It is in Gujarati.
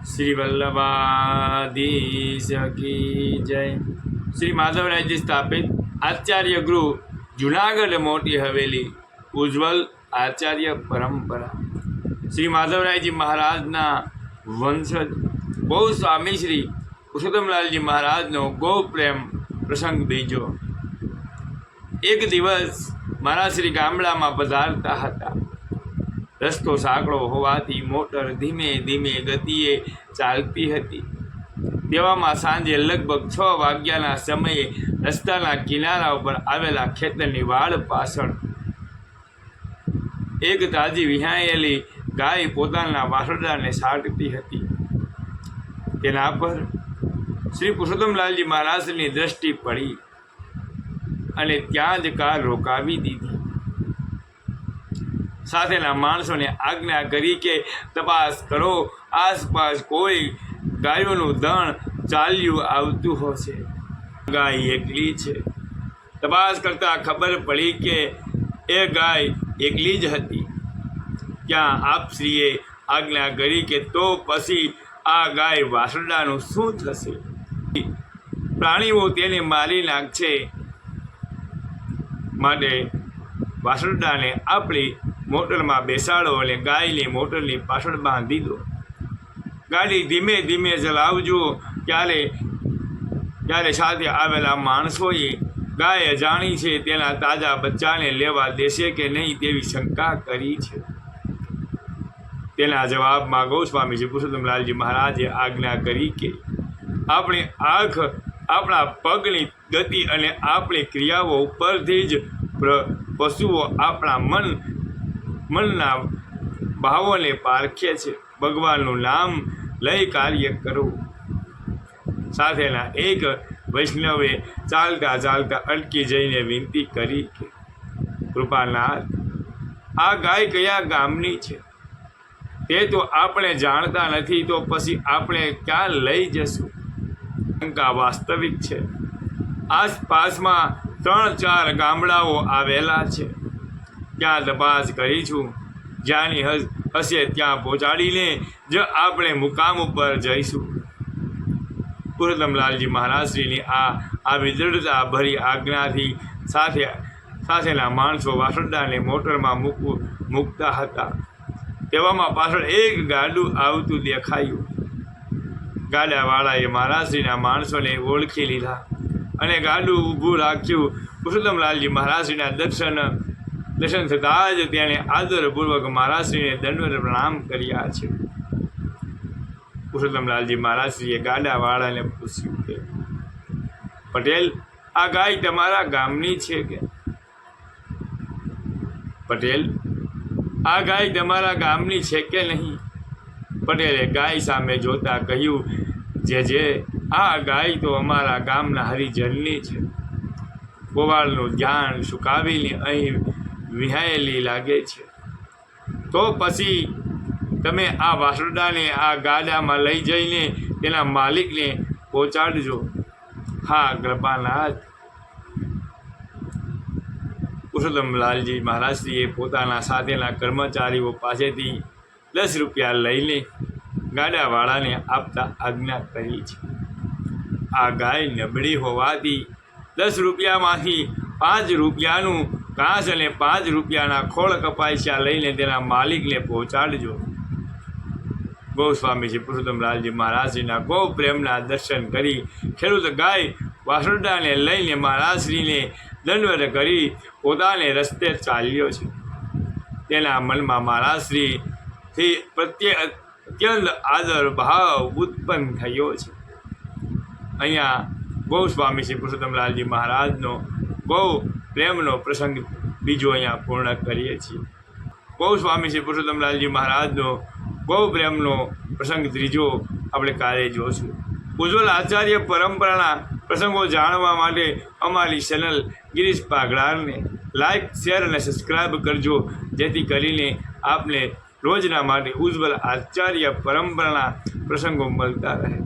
श्री वल्लभाधीश की जय। श्री माधवराय जी स्थापित आचार्य गृह जूनागढ़ मोटी हवेली उज्ज्वल आचार्य परंपरा। श्री माधवराय जी महाराज ना वंशज गौ स्वामी श्री पुरुषोत्तमलाल जी महाराज नो गौ प्रेम प्रसंग बीजो। एक दिवस मारा श्री गामड़ा में पधारता हता। रस्तो साંકડો હોવાથી મોટર ધીમે ધીમે ગતિએ ચાલતી હતી। તેવામાં સાંજે લગભગ 6 વાગ્યાના સમયે રસ્તાના કિનારા ઉપર આવેલા ખેતરની વાડ પાછળ એક તાજી વિહાયેલી ગાય પોતાના વાછરડાને સાટતી હતી। તેના પર શ્રી પુરુષોત્તમલાલજી મહારાજની દ્રષ્ટિ પડી અને ત્યાં જ કાર રોકાવી દીધી। સાથેના માણસોને આજ્ઞા કરી કે તપાસ કરો, આસપાસ કોઈ ગાયોનું દણ ચાલ્યું આવતું હશે। ગાય એકલી છે। તપાસ કરતા ખબર પડી કે એ ગાય એકલી જ હતી। ત્યાં આપશ્રીએ આજ્ઞા કરી કે તો પછી આ ગાય વાછરડાનું શું થશે? પ્રાણીઓ તેને મારી નાખશે, માટે વાછરડાને આપણી મોટરમાં બેસાડો અને ગાયને મોટરની પાછળ બાંધી દો। ગાડી ધીમે ધીમે ચલાવજો। ત્યારે સાથે આવેલા માણસોએ ગાય અજાણી છે તેના તાજા બચ્ચાને લેવા દેશે કે નહીં તેવી શંકા કરી છે। તેના જવાબમાં ગૌસ્વામી શ્રી પુરુષોત્તમલાલજી મહારાજે આજ્ઞા કરી કે આપણી આંખ આપણા પગની ગતિ અને આપણી ક્રિયાઓ ઉપરથી જ પશુઓ આપણા મનના ભાવોને પારખે છે। ભગવાનનું નામ લઈ કાર્ય કરવું। સાથેના એક વૈષ્ણવે ચાલતા ચાલતા અટકી જઈને વિનંતી કરી કે કૃપાનાથ, આ ગાય કયા ગામની છે તે તો આપણે જાણતા નથી, તો પછી આપણે ક્યાં લઈ જશું? શંકા વાસ્તવિક છે। આસપાસમાં 3-4 ગામડાઓ આવેલા છે। ત્યાં તપાસ કરીશું। જ્યાંની હશે ત્યાં પહોંચાડીને જ આપણે મુકામ ઉપર જઈશું। પુરુષોત્તમલાલજી મહારાજશ્રીની આ વિદૃઢતા ભરી આજ્ઞાથી સાથેના માણસો વાછરડાને મોટરમાં મૂકતા હતા। તેવામાં પાછળ એક ગાડું આવતું દેખાયું। ગાડાવાળાએ મહારાજશ્રીના માણસોને ઓળખી લીધા અને ગાડું ઊભું રાખ્યું। પુરુષોત્તમલાલજી મહારાજશ્રીના દર્શન થતાં જ તેણે આદરપૂર્વક મહારાજશ્રીને દંડવત પ્રણામ કર્યા છે। પુરુષોત્તમલાલજી મહારાજશ્રીએ ગાડાવાળાને પૂછ્યું કે પટેલ, આ ગાય તમારા ગામની છે કે? પટેલ, આ ગાય તમારા ગામની છે કે નહીં? પટેલે ગાય સામે જોતા કહ્યું, જે આ ગાય તો અમારા ગામના હરિજનની છે। ગોવાળનું ધ્યાન સુકાવીને અહીં વિહાયેલી લાગે છે। તો પછી તમે આ વાછરડાને આ ગાડામાં લઈ જઈને તેના માલિકને પહોંચાડજો। હા કૃપાનાથ। પુરુષોત્તમલાલજી મહારાજશ્રીએ પોતાના સાથેના કર્મચારીઓ પાસેથી 10 રૂપિયા લઈને ગાડાવાળાને આપતા આજ્ઞા કરી છે। આ ગાય નબળી હોવાથી 10 રૂપિયામાંથી 5 રૂપિયાનું ઘાસ અને 5 રૂપિયાના ખોળ કપાસિયા લઈને તેના માલિકને પહોંચાડજો। ગૌસ્વામી શ્રી પુરુષોત્તમલાલજી મહારાજશ્રીના ગૌ પ્રેમના દર્શન કરી ખેડૂત ગાય વાછરડાને લઈને મહારાજશ્રીને દંડવત કરી પોતાને રસ્તે ચાલ્યો છે। તેના મનમાં મહારાજશ્રીથી પ્રત્યે અત્યંત આદર ભાવ ઉત્પન્ન થયો છે। અહીંયા ગૌસ્વામી શ્રી પુરુષોત્તમલાલજી મહારાજનો ગૌ પ્રેમનો પ્રસંગ બીજો અહીંયા પૂર્ણ કરીએ છીએ। ગૌસ્વામી શ્રી પુરુષોત્તમલાલજી મહારાજનો ગૌ પ્રેમનો પ્રસંગ ત્રીજો આપણે કાલે જોઈશું। ઉજ્જવલ આચાર્ય પરંપરાના પ્રસંગો જાણવા માટે અમારી ચેનલ ગિરીશ પાગડારને લાઈક, શેર અને સબસ્ક્રાઈબ કરજો, જેથી કરીને આપને રોજના માટે ઉજ્જવલ આચાર્ય પરંપરાના પ્રસંગો મળતા રહે।